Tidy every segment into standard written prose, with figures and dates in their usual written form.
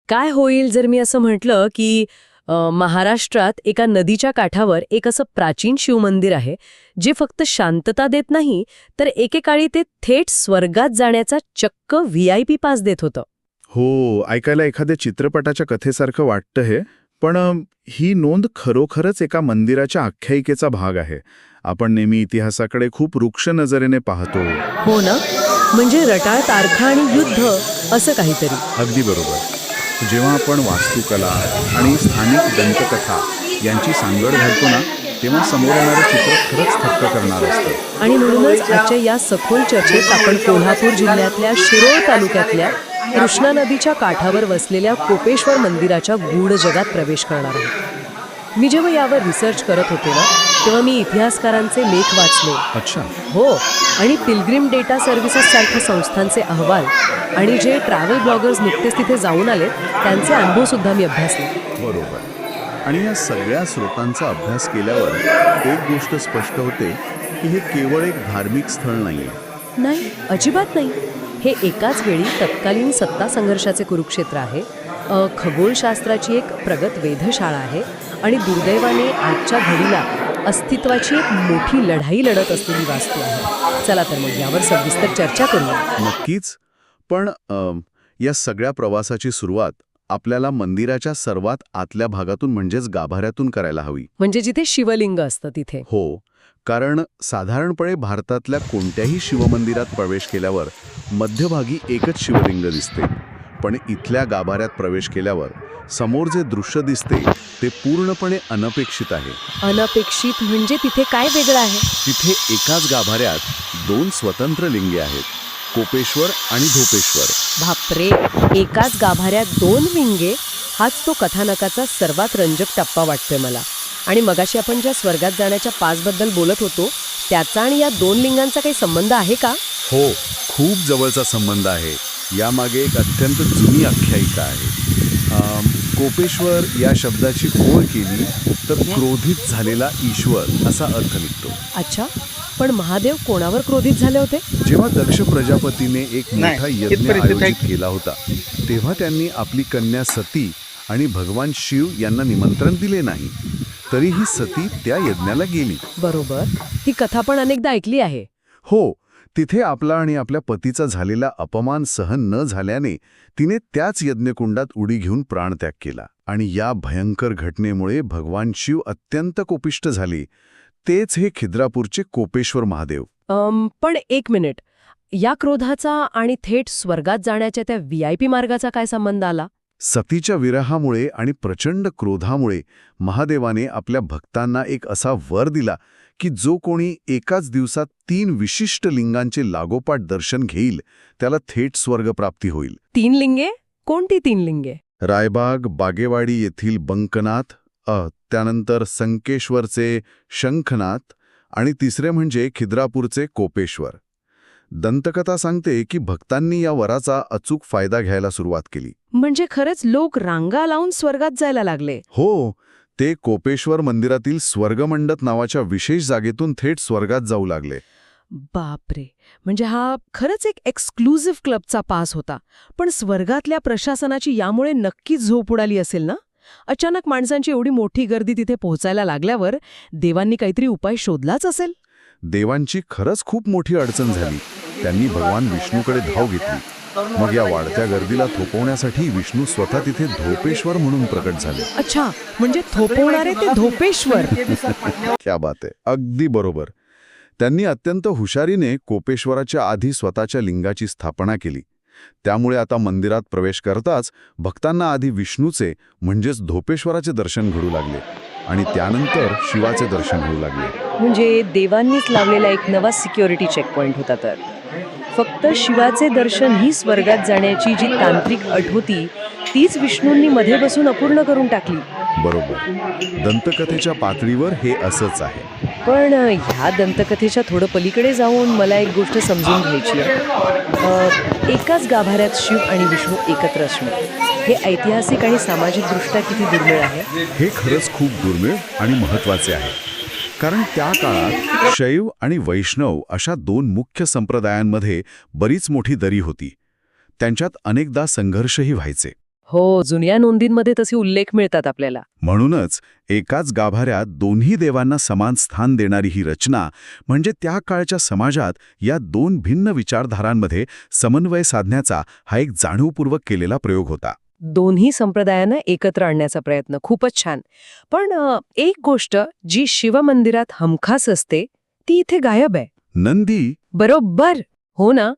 काय होईल जर मी असं म्हटलं की महाराष्ट्रात एका नदीच्या काठावर एक असं प्राचीन शिवमंदिर आहे जे फक्त शांतता देत नाही तर एकेकाळी ते थेट स्वर्गात जाण्याचा चक्क VIP पास देत होतं. हो, ऐकायला एखाद्या चित्रपटाच्या कथेसारखं वाटतं हे, पण ही नोंद खरोखरच एका मंदिराच्या आख्यायिकेचा भाग आहे. आपण नेहमी इतिहासाकडे खूप रुक्ष नजरेने पाहतो. हो ना, म्हणजे रटाळ तारखा आणि युद्ध असं काहीतरी. अगदी बरोबर. जेव्हा आपण वास्तुकला आणि स्थानिक दंतकथा यांची सांगड घालतो ना, तेव्हा समोर येणारं चित्र खरंच थक्क करणारं असतं. आणि म्हणूनच आजच्या या सखोल चर्चेत आपण कोल्हापूर जिल्ह्यातल्या शिरोळ तालुक्यातल्या कृष्णा नदीच्या काठावर वसलेल्या कोपेश्वर मंदिराच्या गूढ जगात प्रवेश करणार आहोत. मी जेव्हा यावर रिसर्च करत होते ना, तेव्हा मी इतिहासकारांचे लेख वाचले. अच्छा. हो, आणि पिलग्रिम डेटा सर्व्हिसेस सारख्या संस्थांचे अहवाल आणि जे ट्रॅव्हल ब्लॉगर्स नुकतेच तिथे जाऊन आलेत त्यांचे अनुभव सुद्धा मी अभ्यासले. बरोबर. आणि या सगळ्या स्रोतांचा अभ्यास केल्यावर एक गोष्ट स्पष्ट होते की हे केवळ एक धार्मिक स्थळ नाहीये. नाही, अजिबात नाही. हे एकाच वेळी तत्कालीन सत्ता संघर्षाचे कुरुक्षेत्र आहे, खगोलशास्त्राची एक प्रगत वेधशाळा आहे आणि दुर्दैवाने आजच्या घडीला अस्तित्वाची एक मोठी लढाई लढत असलेली वास्तू आहे. चला तर मग यावर सविस्तर चर्चा करूया. नक्कीच. पण या सगळ्या प्रवासाची सुरुवात आपल्याला मंदिराच्या सर्वात आतल्या भागातून म्हणजेच गाभाऱ्यातून करायला हवी. म्हणजे जिथे शिवलिंग असतं तिथे. हो, कारण साधारणपणे भारतातल्या कोणत्याही शिवमंदिरात प्रवेश केल्यावर मध्यभागी एकच शिवलिंग दिसते. पण इथल्या गाभाऱ्यात प्रवेश केल्यावर समोर जे दृश्य दिसते ते पूर्णपणे अनपेक्षित आहे. अनपेक्षित म्हणजे तिथे काय वेगळं आहे? तिथे एकाच गाभाऱ्यात दोन स्वतंत्र लिंगे आहेत, कोपेश्वर आणि धोपेश्वर. बापरे, एकाच गाभाऱ्यात दोन लिंगे. हाच तो कथानकाचा सर्वात रंजक टप्पा वाटतोय मला. आणि मगाशी आपण ज्या स्वर्गात जाण्याच्या पासबद्दल बोलत होतो त्याचा आणि या दोन लिंगांचा काही संबंध आहे का? हो, खूप जवळचा संबंध आहे. यामागे एक अत्यंत जुनी आख्यायिका आहे. कोपेश्वर या शब्दाची ओळ केली तर क्रोधित झालेला ईश्वर असा अर्थ निघतो. अच्छा, पण महादेव कोणावर क्रोधित झाले होते? जेव्हा दक्ष प्रजापतीने एक मोठा यज्ञ आयोजित केला होता तेव्हा त्यांनी आपली कन्या सती आणि भगवान शिव यांना निमंत्रण दिले नाही, तरीही सती त्या यज्ञाला गेली. बरोबर, ही कथा पण अनेकदा ऐकली आहे. हो, तिथे आपला आणि आपल्या पतीचा झालेला अपमान सहन न झाल्याने तिने त्याच यज्ञकुंडात उडी घेऊन प्राणत्याग केला. आणि या भयंकर घटनेमुळे भगवान शिव अत्यंत कोपिष्ट झाले. तेच हे खिद्रापूरचे कोपेश्वर महादेव. पण एक मिनिट, या क्रोधाचा आणि थेट स्वर्गात जाण्याच्या त्या VIP मार्गाचा काय संबंध आला? सतीच्या विरहामुळे आणि प्रचंड क्रोधामुळे महादेवाने आपल्या भक्तांना एक असा वर दिला की जो कोणी एकाच दिवसात 3 विशिष्ट लिंगांचे लागोपाठ दर्शन घेईल त्याला थेट स्वर्गप्राप्ती होईल. 3 लिंगे? कोणती 3 लिंगे? रायबाग, बागेवाडी येथील बंकनाथ, त्यानंतर संकेश्वरचे शंखनाथ आणि तिसरे म्हणजे खिद्रापूरचे कोपेश्वर. दंतकथा सांगते की भक्तांनी या वराचा अचूक फायदा घ्यायला सुरुवात केली. म्हणजे खरंच लोक रांगा लावून स्वर्गात जायला लागले. हो, ते कोपेश्वर मंदिरातील स्वर्गमंडप नावाच्या विशेष जागेतून थेट स्वर्गात जाऊ लागले. बापरे, म्हणजे हा खरंच एक एक्सक्लुझिव्ह क्लबचा पास होता. पण स्वर्गातल्या प्रशासनाची यामुळे नक्कीच झोप उडाली असेल ना? अचानक माणसांची एवढी मोठी गर्दी तिथे पोहोचायला लागल्यावर देवांनी काहीतरी उपाय शोधलाच असेल. देवांची खरंच खूप मोठी अडचण झाली. त्यांनी भगवान विष्णूकडे धाव घेतली. मग या वाढत्या गर्दीला थोपवण्यासाठी विष्णू स्वतः तिथे धोपेश्वर म्हणून प्रकट झाले. अच्छा, म्हणजे थोपवणारे ते धोपेश्वर. क्या बात आहे, अगदी बरोबर. त्यांनी अत्यंत हुशारीने कोपेश्वराच्या आधी स्वतःच्या लिंगाची स्थापना केली. त्यामुळे आता मंदिरात प्रवेश करताच भक्तांना आधी विष्णूचे म्हणजेच धोपेश्वराचे दर्शन घडू लागले आणि त्यानंतर शिवाचे दर्शन होऊ लागले. म्हणजे देवांनीच लावलेला एक नवा सिक्युरिटी चेकपॉइंट होता. तर फक्त शिवाचे दर्शन ही स्वर्गात जाण्याची जी तांत्रिक अट होती तीच विष्णूंनी मध्ये बसून अपूर्ण करून टाकली. बरोबर, दंतकथेच्या पातळीवर हे असंच आहे. पण ह्या दंतकथेच्या थोडं पलीकडे जाऊन मला एक गोष्ट समजून घ्यायची आहे. एकाच गाभाऱ्यात शिव आणि विष्णू एकत्र असणे हे ऐतिहासिक आणि सामाजिकदृष्ट्या किती दुर्मिळ आहे? हे खरंच खूप दुर्मिळ आणि महत्त्वाचे आहे. कारण त्या काळात शैव आणि वैष्णव अशा 2 मुख्य संप्रदायांमध्ये बरीच मोठी दरी होती. त्यांच्यात अनेकदा संघर्षही व्हायचे. हो, जुन्या नोंदींमध्ये तसे उल्लेख मिळतात आपल्याला. म्हणूनच एकाच गाभाऱ्यात दोन्ही देवांना समान स्थान देणारी ही रचना म्हणजे त्या काळच्या समाजात या दोन भिन्न विचारधारांमध्ये समन्वय साधण्याचा हा एक जाणीवपूर्वक केलेला प्रयोग होता. दोन्ही संप्रदायांना एकत्र आणण्याचा प्रयत्न. खूपच छान. पण एक गोष्ट जी शिवमंदिरात हमखास असते ती इथे गायब आहे. नंदी. बरोबर. हो ना.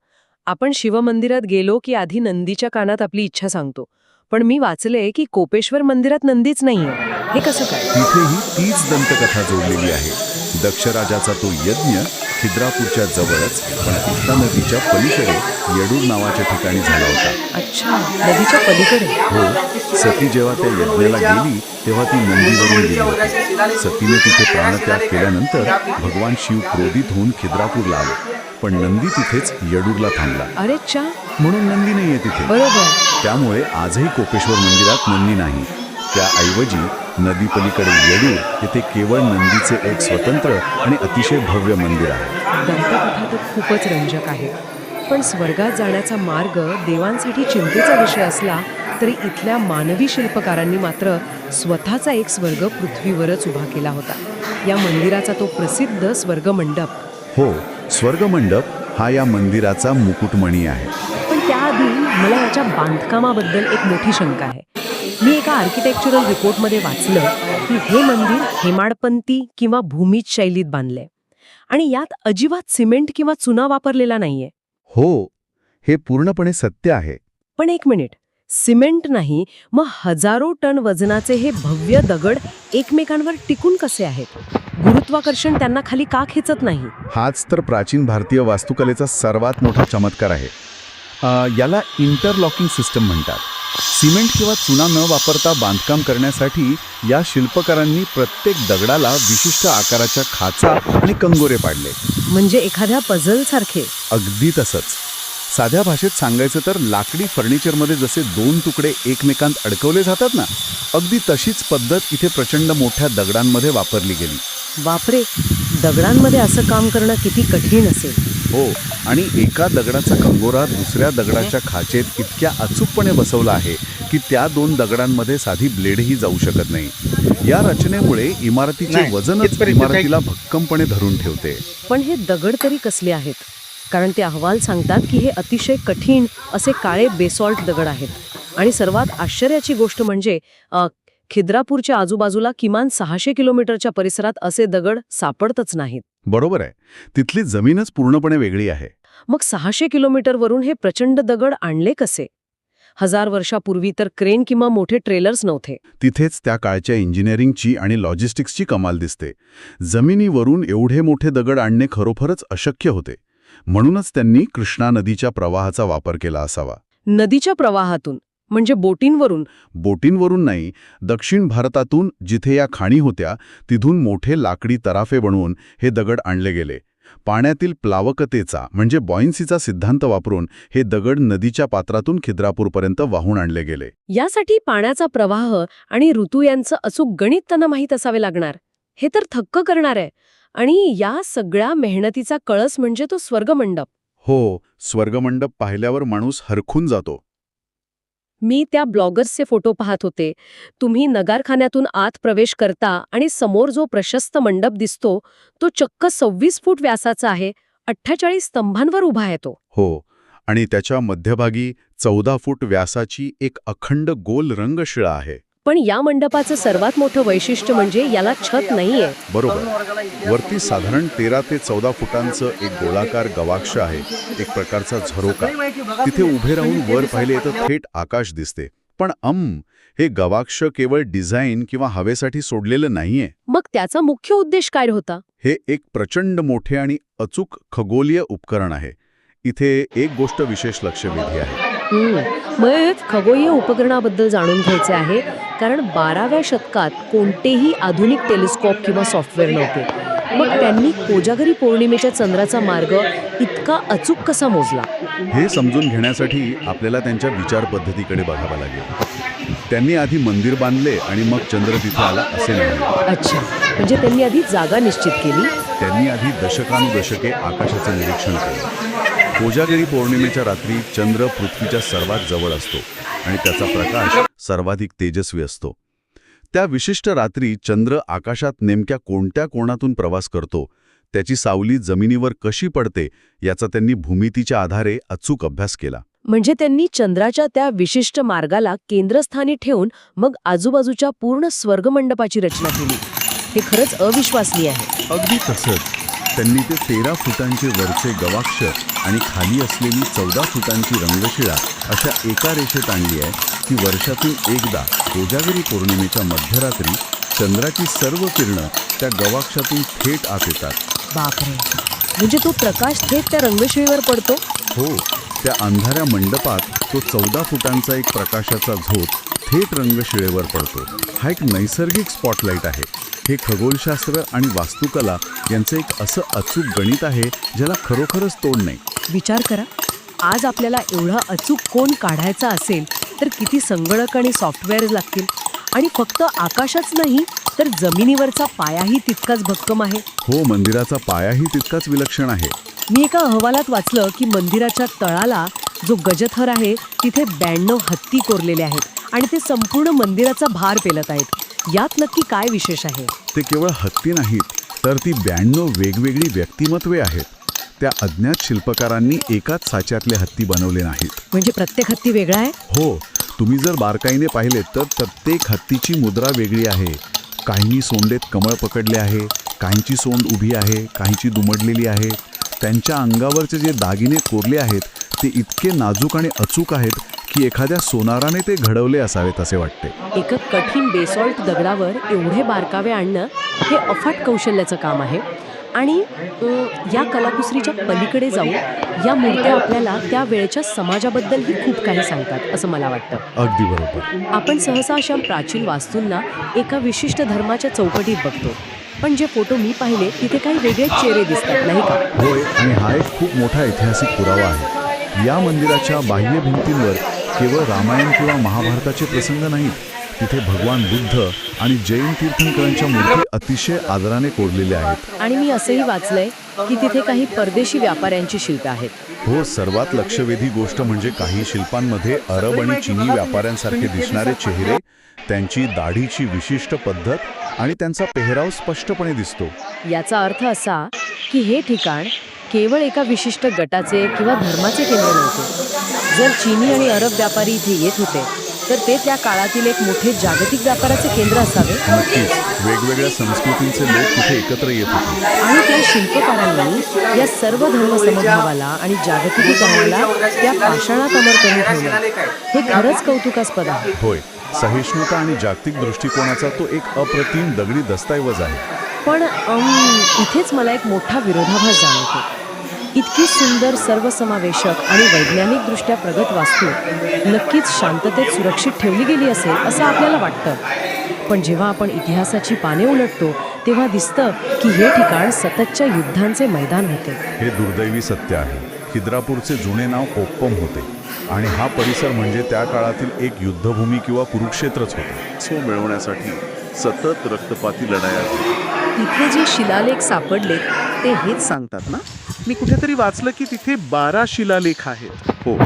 आपण शिवमंदिरात गेलो की आधी नंदीच्या कानात आपली इच्छा सांगतो. पण मी वाचले की कोपेश्वर मंदिरात नंदीच नाहीये. हे कसं काय? तिथेही तीच दंतकथा जोडलेली आहे. दक्षराजाचा तो यज्ञ खिद्रापूरच्या जवळच पण कृष्णा नदीच्या पलीकडे येडूर नावाच्या ठिकाणी झाला होता. अच्छा, नदीच्या पलीकडे. हो, सती जेव्हा त्या यज्ञाला गेली तेव्हा ती नंदीवरून गेली होती. सतीने तिथे प्राणत्याग केल्यानंतर भगवान शिव क्रोधित होऊन खिद्रापूरला आले. पण नंदी तिथेच येडूरला थांबला. अरे चा, म्हणून नंदी नाहीये तिथे. बरोबर. त्यामुळे आजही कोपेश्वर मंदिरात नंदी नाही. त्याऐवजी नदीपलीकडे येडूर येथे केवळ नंदीचे एक स्वतंत्र आणि अतिशय भव्य मंदिर आहे. दंतकथा तर खूपच रंजक आहे. पण स्वर्गात जाण्याचा मार्ग देवांसाठी चिंतेचा विषय असला तरी इथल्या मानवी शिल्पकारांनी मात्र स्वतःचा एक स्वर्ग पृथ्वीवरच उभा केला होता. या मंदिराचा तो प्रसिद्ध स्वर्गमंडप. हो, स्वर्गमंडप हा या मंदिराचा मुकुटमणी आहे. पण त्याआधी मला याच्या बांधकामाबद्दल एक मोठी शंका आहे. मी एका आर्किटेक्चरल रिपोर्टमध्ये वाचलं की हे मंदिर हेमाडपंथी किंवा भूमिज शैलीत बांधले आणि यात अजिबात सिमेंट किंवा चुना वापरलेला नाहीये. हो, हे पूर्णपणे सत्य आहे. पण एक मिनिट, सिमेंट नाही मग हजारो टन वजनाचे हे भव्य दगड एकमेकांवर टिकून कसे आहेत? गुरुत्वाकर्षण त्यांना खाली का खेचत नाही? हाच तर प्राचीन भारतीय वास्तुकलेचा सर्वात मोठा चमत्कार आहे. याला इंटरलॉकिंग सिस्टम म्हणतात. सिमेंट किंवा चुना न वापरता बांधकाम करण्यासाठी या शिल्पकारांनी प्रत्येक दगडाला विशिष्ट आकाराच्या खाचा आणि कंगोरे पाडले. म्हणजे एखाद्या पझल सारखे. अगदी तसंच. साध्या भाषेत सांगायचं तर लाकडी फर्निचरमध्ये जसे दोन तुकडे एकमेकांत अडकवले जातात ना, अगदी तशीच पद्धत इथे प्रचंड मोठ्या दगडांमध्ये वापरली गेली. बापरे, दगडांमध्ये असं काम करणं किती कठीण असेल. हो, आणि एका दगडाचा कंगोरा दुसऱ्या दगडाच्या खाचेत इतक्या अचूकपणे बसवला आहे की त्या दोन दगडांमध्ये साधी ब्लेडही जाऊ शकत नाही. या रचनेमुळे इमारतीचे वजनच इमारतीला भक्कमपणे धरून ठेवते. पण हे दगड तरी कसले आहेत? कारण ते अहवाल सांगतात की हे अतिशय कठीण असे काळे बेसॉल्ट दगड आहेत. आणि सर्वात आश्चर्याची गोष्ट म्हणजे खिद्रापूरच्या आजूबाजूला किमान 600 किलोमीटरच्या परिसरात असे दगड सापडतच नाहीत. बरोबर आहे. तिथली जमीनच पूर्णपणे वेगळी आहे. मग 600 किलोमीटरवरून हे प्रचंड दगड आणले कसे? 1000 वर्षापूर्वी तर क्रेन किंवा मोठे ट्रेलर्स नव्हते. तिथेच त्या काळच्या इंजिनिअरिंगची आणि लॉजिस्टिक्सची कमाल दिसते. जमिनीवरून एवढे मोठे दगड आणणे खरोखरच अशक्य होते. म्हणूनच त्यांनी कृष्णा नदीच्या प्रवाहाचा वापर केला असावा. नदीच्या प्रवाहातून म्हणजे बोटींवरून? बोटींवरून नाही, दक्षिण भारतातून जिथे या खाणी होत्या तिथून मोठे लाकडी तराफे बनवून हे दगड आणले गेले. पाण्यातील प्लावकतेचा म्हणजे बॉयन्सीचा सिद्धांत वापरून हे दगड नदीच्या पात्रातून खिद्रापूरपर्यंत वाहून आणले गेले. यासाठी पाण्याचा प्रवाह आणि ऋतू यांचं अचूक गणित त्यांना माहीत असावे लागणार. हे तर थक्क करणार आहे. आणि या सगळ्या मेहनतीचा कळस म्हणजे तो स्वर्गमंडप. हो, स्वर्गमंडप पाहिल्यावर माणूस हरखून जातो. मी त्या ब्लॉगर्सचे फोटो पाहत होते. तुम्ही नगारखान्यातून आत प्रवेश करता आणि समोर जो प्रशस्त मंडप दिसतो तो चक्क 26 फूट व्यासाचा आहे. 48 स्तंभांवर उभा आहे तो. हो, आणि त्याच्या मध्यभागी 14 फूट व्यासाची एक अखंड गोल रंगशिळा आहे. पण या मंडपाचं सर्वात मोठं वैशिष्ट्य म्हणजे याला छत नाहीये. बरोबर. वरती साधारण 13 ते 14 फुटांचं एक गोलाकार गवाक्ष आहे, एक प्रकारचा झरोका. तिथे उभे राहून वर पाहिले तर थेट आकाश दिसते. पण हे गवाक्ष केवळ डिझाईन किंवा हवेसाठी सोडलेलं नाहीये. मग त्याचा मुख्य उद्देश काय होता? हे एक प्रचंड मोठे आणि अचूक खगोलीय उपकरण आहे. इथे एक गोष्ट विशेष लक्षवेधी आहे. मग खगोलीय उपकरणाबद्दल जाणून घ्यायचे आहे. कारण 12व्या शतकात कोणतेही आधुनिक टेलिस्कोप किंवा सॉफ्टवेअर नव्हते. मग त्यांनी कोजागरी पौर्णिमेच्या चंद्राचा मार्ग इतका अचूक कसा मोजला? हे समजून घेण्यासाठी आपल्याला त्यांच्या विचार पद्धतीकडे बघावं लागेल. त्यांनी आधी मंदिर बांधले आणि मग चंद्र तिथे आला असे नाही. अच्छा, म्हणजे त्यांनी आधी जागा निश्चित केली. त्यांनी आधी दशकानुदशके आकाशाचे निरीक्षण केले. कोजागिरी पौर्णिमेच्या रात्री चंद्र पृथ्वीच्या सर्वात जवळ असतो आणि त्याचा प्रकाश सर्वाधिक तेजस्वी असतो. त्या विशिष्ट रात्री चंद्र आकाशात नेमक्या कोणत्या कोनातून प्रवास करतो, त्याची सावली जमिनीवर कशी पडते याचा त्यांनी भूमितीच्या आधारे अचूक अभ्यास केला. म्हणजे त्यांनी चंद्राच्या त्या विशिष्ट मार्गाला केंद्रस्थानी ठेवून मग आजूबाजूच्या पूर्ण स्वर्गमंडपाची रचना केली. हे खरंच अविश्वसनीय आहे. अगदी तसंच. त्यांनी ते 13 फुटांचे वरचे गवाक्ष आणि खाली असलेली 14 फुटांची रंगशिळा अशा एका रेषेत आणली आहे की वर्षातून एकदा कोजागिरी पौर्णिमेच्या मध्यरात्री चंद्राची सर्व किरणं त्या गवाक्षातून थेट आत येतात. बापरे, म्हणजे तो प्रकाश थेट त्या रंगशिळेवर पडतो? हो, त्या अंधाऱ्या मंडपात तो 14 फुटांचा एक प्रकाशाचा झोत थेट रंगशिळेवर पडतो. हा एक नैसर्गिक स्पॉटलाईट आहे. हे खगोलशास्त्र आणि वास्तुकला यांचं एक असं अचूक गणित आहे ज्याला खरोखरच तोड नाही. विचार करा, आज आपल्याला एवढा अचूक कोन काढायचा असेल तर किती संगणक आणि सॉफ्टवेअर लागतील. आणि फक्त आकाशच नाही तर जमिनीवरचा पायाही तितकाच भक्कम आहे. हो, मंदिराचा पायाही तितकाच विलक्षण आहे. मी एका अहवालात वाचलं की मंदिराच्या तळाला जो गजथर आहे तिथे 92 हत्ती कोरलेले आहेत आणि ते संपूर्ण मंदिराचा भार पेलत आहेत. यात नक्की काय विशेष आहे? ते केवळ हत्ती नाहीत, तर ती 92 वेगवेगळी व्यक्तिमत्वे आहेत. त्या अज्ञात शिल्पकारांनी एकाच साच्यातले हत्ती बनवले नाहीत. म्हणजे प्रत्येक हत्ती वेगळा आहे? हो, तुम्ही जर बारकाईने पाहिले तर प्रत्येक हत्तीची मुद्रा वेगळी आहे. काहींनी सोंडेत कमळ पकडले आहे, काहींची सोंड उभी आहे, काहींची दुमडलेली आहे. त्यांच्या अंगावरचे जे दागिने कोरले आहेत ते इतके नाजूक आणि अचूक आहेत की एखाद्या सोनाराने ते घडवले असावेत असे वाटते. एका कठीण बेसॉल्ट दगडावर एवढे बारकावे आणणं हे अफाट कौशल्याचं काम आहे. आणि या कलाकुसरीच्या पलीकडे जाऊन या मूर्त्या आपल्याला त्या वेळेच्या समाजाबद्दलही खूप काही सांगतात असं मला वाटतं. अगदी बरोबर. आपण सहसा अशा प्राचीन वास्तूंना एका विशिष्ट धर्माच्या चौकटीत बघतो, पण जे फोटो मी पाहिले तिथे काही वेगळेच चेहरे दिसतात, नाही का? होय, आणि हा एक खूप मोठा ऐतिहासिक पुरावा आहे. या मंदिराच्या बाह्य भिंतींवर केवळ रामायण किंवा महाभारताचे प्रसंग नाहीत. तिथे भगवान बुद्ध आणि जैन तीर्थंकरांच्या मूर्ती अतिशय आदराने कोरलेल्या आहेत. आणि मी असंही वाचलंय की तिथे काही परदेशी व्यापाऱ्यांची शिल्पे आहेत. हो, सर्वात लक्षवेधी गोष्ट म्हणजे काही शिल्पांमध्ये अरब आणि चिनी व्यापाऱ्यांसारखे दिसणारे चेहरे, त्यांची दाढीची विशिष्ट पद्धत आणि त्यांचा पेहराव स्पष्टपणे दिसतो. याचा अर्थ असा की हे ठिकाण केवळ एका विशिष्ट गटाचे किंवा धर्माचे केंद्र नव्हते. जर चीनी आणि अरब व्यापारी इथे येत होते तर ते त्या काळातील एक मोठे जागतिक व्यापाराचे केंद्र असावे. नक्कीच, वेगवेगळ्या संस्कृतींचे लोक तिथे एकत्र येत होते. आणि त्या शिल्पकारांनी या सर्व धर्मसमभावाला आणि जागतिकीकरणाला त्या पाषाणात अमर करून ठेवलं. हे खरंच कौतुकास्पद आहे. होय, सहिष्णुता आणि जागतिक दृष्टिकोनाचा तो एक अप्रतिम दगडी दस्तऐवज आहे. पण इथेच मला एक मोठा विरोधाभास जाणवतो. इतकी सुंदर, सर्वसमावेशक आणि वैज्ञानिकदृष्ट्या प्रगत वास्तू नक्कीच शांततेत सुरक्षित ठेवली गेली असेल असं आपल्याला वाटतं. पण जेव्हा आपण इतिहासाची पाने उलटतो तेव्हा दिसतं की हे ठिकाण सततच्या युद्धांचे मैदान होते. हे दुर्दैवी सत्य आहे. खिद्रापूरचे जुने नाव कोप्पम होते आणि हा परिसर म्हणजे त्या काळातील एक युद्धभूमी किंवा कुरुक्षेत्रच होते. सो मिळवण्यासाठी सतत रक्तपाती लढाया झाल्या. तिथे जे शिलालेख सापडले ते हेच सांगतात ना, मी कुठेतरी वाचलं की तिथे 12 शिलालेख आहेत. हो,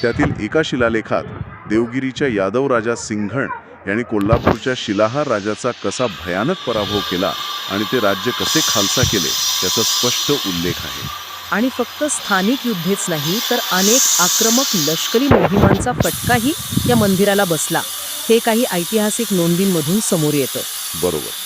त्यातील एका शिलालेखात देवगिरीच्या यादव राजा सिंघण यांनी कोल्हापूरच्या शिलाहार राजाचा कसा भयानक पराभव केला आणि ते राज्य कसे खालसा केले त्याचा स्पष्ट उल्लेख आहे. आणि फक्त स्थानिक युद्धेच नाही तर अनेक आक्रमक लष्करी मोहिमांचा फटकाही या मंदिराला बसला. हे काही ऐतिहासिक नोंदींमधून समोर येतं. बरोबर.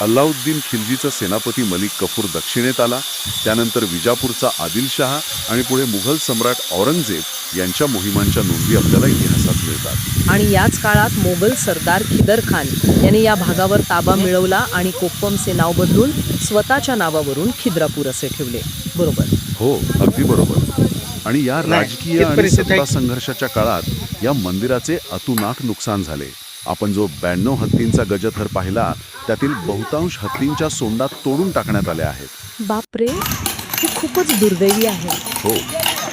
अल्लाउद्दीन खिलजीचा सेनापती मलिक कफूर दक्षिणेत आला, त्यानंतर विजापूरचा आदिलशहा आणि पुढे मुघल सम्राट औरंगजेब यांच्या मोहिमांच्या नोंदी आपल्याला इतिहासात मिळतात. आणि याच काळात मोगल सरदार खिदर खान याने या भागावर ताबा मिळवला आणि कोप्पमचे नाव बदलून स्वतःच्या नावावरून खिद्रापूर असे ठेवले. बरोबर? हो, अगदी बरोबर. आणि या राजकीय आणि सत्ता संघर्षाच्या काळात या मंदिराचे अतुनाक नुकसान झाले. आपण जो 92 हत्तींचा गजथर पाहिला त्यातील बहुतांश हत्तींच्या सोंडा तोडून टाकण्यात आल्या आहेत. बापरे, हे खूपच दुर्दैवी आहे. हो,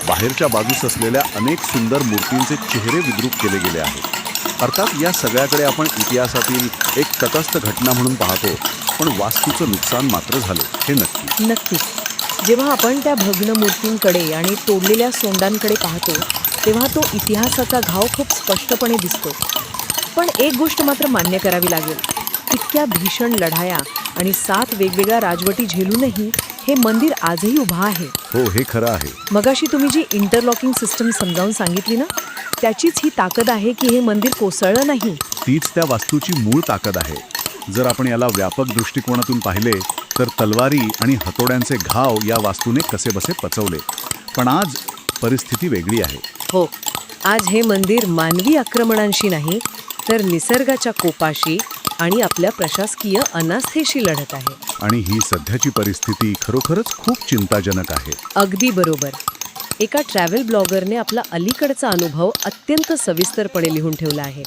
बाहेरच्या बाजूस असलेल्या अनेक सुंदर मूर्तींचे चेहरे विद्रूप केले गेले आहेत. अर्थात या सगळ्याकडे आपण इतिहासातील एक तटस्थ घटना म्हणून पाहतो, पण वास्तूचं नुकसान मात्र झाले हे नक्की. नक्कीच. जेव्हा आपण त्या भग्न मूर्तींकडे आणि तोडलेल्या सोंडांकडे पाहतो तेव्हा तो इतिहासाचा घाव खूप स्पष्टपणे दिसतो. पण एक गोष्ट मात्र मान्य करावी लागेल, इतक्या भीषण लढाया आणि 7 वेगवेगळ्या राजवटी झेलूनही हे मंदिर आजही उभं आहे. हो, हे खरं आहे. मगाशी तुम्ही जी इंटरलॉकिंग सिस्टम समजावून सांगितली ना, त्याचीच ही ताकद आहे की हे मंदिर कोसळलं नाही. तीच त्या वास्तूची मूळ ताकद आहे. जर आपण याला व्यापक दृष्टिकोनातून पाहिले तर तलवारी आणि हतोड्यांचे घाव या वास्तूने कसेबसे पचवले. पण आज परिस्थिती वेगळी आहे. हो, आज हे मंदिर मानवी आक्रमणांशी नाही तर निसर्गाच्या कोपाशी आणि आपल्या प्रशासकीय अनास्थेशी लढत आहे. आणि ही सध्याची परिस्थिती खरोखरच खूप चिंताजनक आहे. अगदी बरोबर. एका ट्रॅव्हल ब्लॉगरने आपला अलीकडचा अनुभव अत्यंत सविस्तरपणे लिहून ठेवला आहे.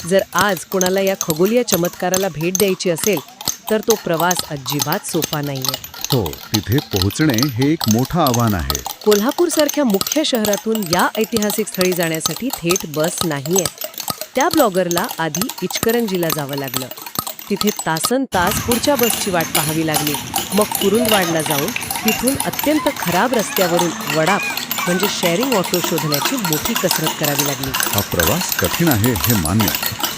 जर आज कोणाला या खगोलीय चमत्काराला भेट द्यायची असेल तर तो प्रवास अजिबात सोपा नाहीये. हो, तिथे पोहोचणे हे एक मोठं आव्हान आहे. कोल्हापूरसारख्या मुख्य शहरातून या ऐतिहासिक स्थळी जाण्यासाठी थेट बस नाहीये. त्या ब्लॉगरला आधी इचकरंजीला जावं लागलं. तिथे तासनतास पुढच्या बसची वाट पाहावी लागली. मग कुरुंदवाडला जाऊन तिथून अत्यंत खराब रस्त्यावरून वडाप म्हणजे शेअरिंग ऑटो शोधण्याची मोठी कसरत करावी लागली. हा प्रवास कठीण आहे हे मान्य,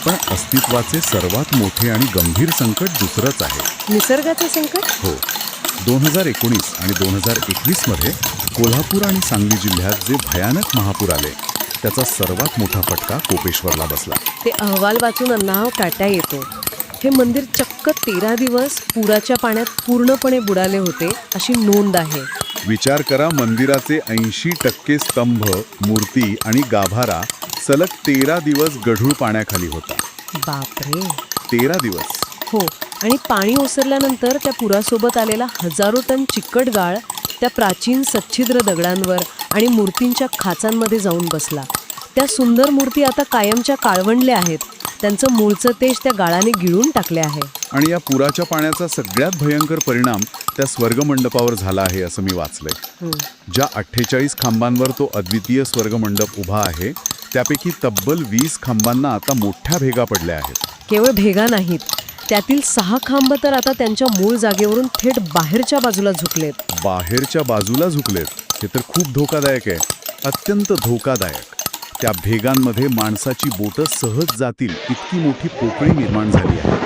पण अस्तित्वाचे सर्वात मोठे आणि गंभीर संकट दुसरंच आहे. निसर्गाचे संकट? हो, 2019 आणि 2021 मध्ये कोल्हापूर आणि सांगली जिल्ह्यात जे भयानक महापूर आले त्याचा सर्वात मोठा फटका कोपेश्वरला बसला. ते अहवाल वाचून अन्नाव काटा येतो. हे मंदिर चक्क 13 दिवस पुराच्या पाण्यात पूर्णपणे बुडाले होते अशी नोंद आहे. विचार करा, मंदिराचे 80% स्तंभ, मूर्ती आणि गाभारा सलग 13 दिवस गढूळ पाण्याखाली होता. बापरे. 13 दिवस. हो, आणि पाणी ओसरल्यानंतर त्या पुरासोबत आलेला हजारो टन चिकट गाळ त्या प्राचीन सच्छिद्र दगडांवर आणि मूर्तींच्या खाचांमध्ये जाऊन बसला. त्या सुंदर मूर्ती आता कायमच्या काळवंडल्या आहेत. त्यांचं मूळचं तेज त्या गाळाने गिळून टाकले आहे. आणि या पुराच्या पाण्याचा सगळ्यात भयंकर परिणाम त्या स्वर्गमंडपावर झाला आहे असं मी वाचलंय. ज्या 48 खांबांवर तो अद्वितीय स्वर्गमंडप उभा आहे त्यापैकी तब्बल 20 खांबांना आता मोठ्या भेगा पडल्या आहेत. केवळ भेगा नाहीत, त्यातील 6 खांब तर आता त्यांच्या मूळ जागेवरून थेट बाहेरच्या बाजूला झुकलेत. बाहेरच्या बाजूला झुकलेत. हे तर खूप धोकादायक आहे, अत्यंत धोकादायक. त्या भेगांमध्ये माणसाची बोटं सहज जातील इतकी मोठी पोकळी निर्माण झाली आहे.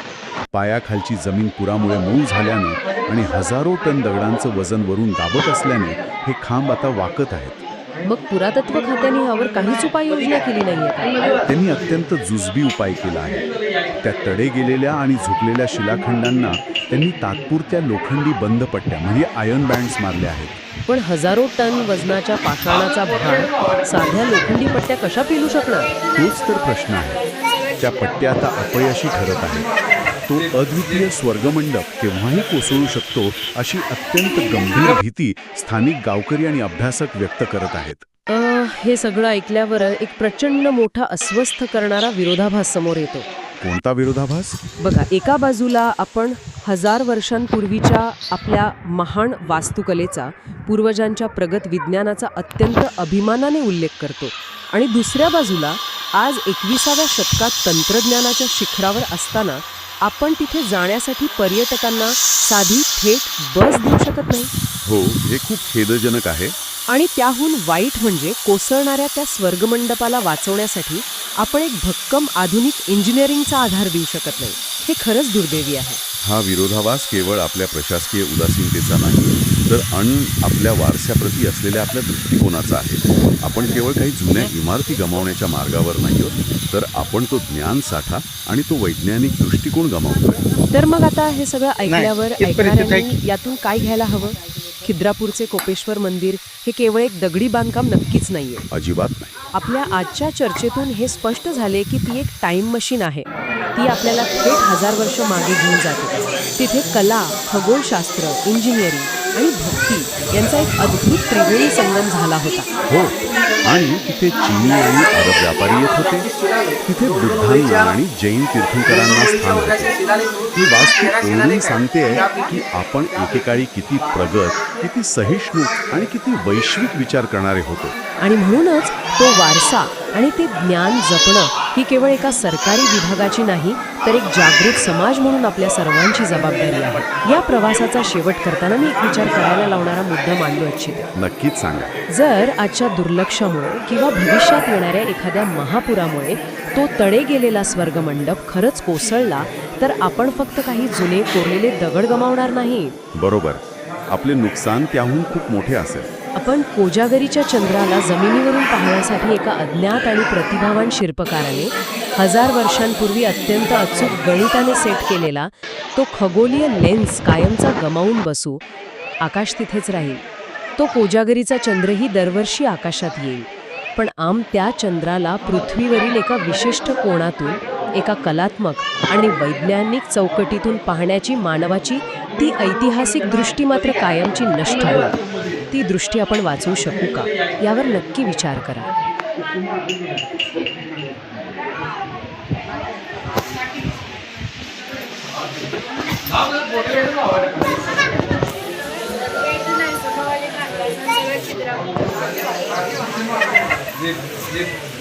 पायाखालची जमीन पुरामुळे मऊ झाल्याने आणि हजारो टन दगडांचं वजन वरून दाबत असल्याने हे खांब आता वाकत आहेत. मग पुरातत्व खात्याने यावर काहीच उपाययोजना केली नाहीये का? त्यांनी अत्यंत जुजबी उपाय केला आहे. त्या तडे गेलेल्या आणि झुकलेल्या शिलाखंडांना त्यांनी तात्पुरत्या लोखंडी बंद पट्ट्या म्हणजे आयर्न बँड्स मारल्या आहेत. पण हजारो टन वजनाच्या पाषाणाचा भार साध्या लोखंडी पट्ट्या कशा पेलू शकणार? तोच तर प्रश्न आहे. त्या पट्ट्या आता अपयशी ठरत आहेत. तो अद्वितीय स्वर्गमंडप केव्हाही कोसळू शकतो अशी अत्यंत गंभीर भीती स्थानिक गावकरी आणि अभ्यासक व्यक्त करत आहेत. हे सगळं ऐकल्यावर एक प्रचंड मोठा अस्वस्थ करणारा विरोधाभास समोर येतो. कोणता विरोधाभास? बघा, एका बाजूला आपण 1000 वर्षांपूर्वीच्या आपल्या महान वास्तुकलेचा, पूर्वजांच्या प्रगत विज्ञानाचा अत्यंत अभिमानाने उल्लेख करतो आणि दुसऱ्या बाजूला आज 21व्या शतकात तंत्रज्ञानाच्या शिखरावर असताना आपण तिथे जाण्यासाठी पर्यटकांना साधी थेट बस देऊ शकत नाही. हो, हे खूप खेदजनक आहे. आणि त्याहून वाईट म्हणजे कोसळणाऱ्या त्या स्वर्गमंडपाला वाचवण्यासाठी आपण एक भक्कम आधुनिक इंजिनिअरिंगचा आधार देऊ शकत नाही. हे खरंच दुर्दैवी आहे. हा विरोधाभास केवळ आपल्या प्रशासकीय उदासीनतेचा नाही तर आपल्या वारशाप्रती असलेल्या आपल्या दृष्टिकोनाचा आहे. आपण केवळ काही जुन्या इमारती गमावण्याच्या मार्गावर नाही आहोत, तर आपण तो ज्ञान साठा आणि तो वैज्ञानिक दृष्टिकोन गमावतोय. तर मग आता हे सगळं ऐकल्यावर ऐकणाऱ्यांनी यातून काय घ्यायला हवं? खिद्रापूरचे कोपेश्वर मंदिर हे केवळ एक दगडी बांधकाम नक्कीच नाहीये. अजिबात नाही. आपल्या आजच्या चर्चेतून हे स्पष्ट झाले की ती एक टाइम मशीन आहे. ती आपल्याला थेट 1000 वर्ष मागे घेऊन जाते. तिथे कला, खगोलशास्त्र, इंजिनिअरिंग आणि भक्ती यांचा एक अद्भुत त्रिवेणी संगम झाला होता. हो, आणि तिथे चीनी आणि अरब व्यापारी येत होते. तिथे बुद्धांना आणि जैन तीर्थंकरांना स्थान होते. ही वास्तू ओळखून सांगते की आपण एकेकाळी किती प्रगत, किती सहिष्णू आणि किती वैश्विक विचार करणारे होतो. आणि म्हणूनच तो वारसा आणि ते ज्ञान जपणं ही केवळ एका सरकारी विभागाची नाही तर एक जागृत समाज म्हणून आपल्या सर्वांची जबाबदारी आहे. या प्रवासाचा शेवट करताना मी एक विचार करायला लावणारा मुद्दा मांडू इच्छिते. नक्कीच सांगा. जर आजच्या दुर्लक्षामुळे किंवा भविष्यात येणाऱ्या एखाद्या महापुरामुळे तो तडे गेलेला स्वर्गमंडप खरंच कोसळला तर आपण फक्त काही जुने कोरलेले दगड गमावणार नाही. बरोबर. आपले नुकसान त्याहून खूप मोठे असेल. आपण कोजागरीच्या चंद्राला जमिनीवरून पाहण्यासाठी एका अज्ञात आणि प्रतिभावान शिल्पकाराने 1000 वर्षांपूर्वी अत्यंत अचूक गणिताने सेट केलेला तो खगोलीय लेन्स कायमचा गमावून बसू. आकाश तिथेच राहील. तो कोजागरीचा चंद्रही दरवर्षी आकाशात येईल. पण त्या चंद्राला पृथ्वीवरील एका विशिष्ट कोनातून, एका कलात्मक आणि वैज्ञानिक चौकटीतून पाहण्याची मानवाची ती ऐतिहासिक दृष्टी मात्र कायमची नष्ट होईल. ती दृष्टी आपण वाचवू शकू का यावर नक्की विचार करा. चित्र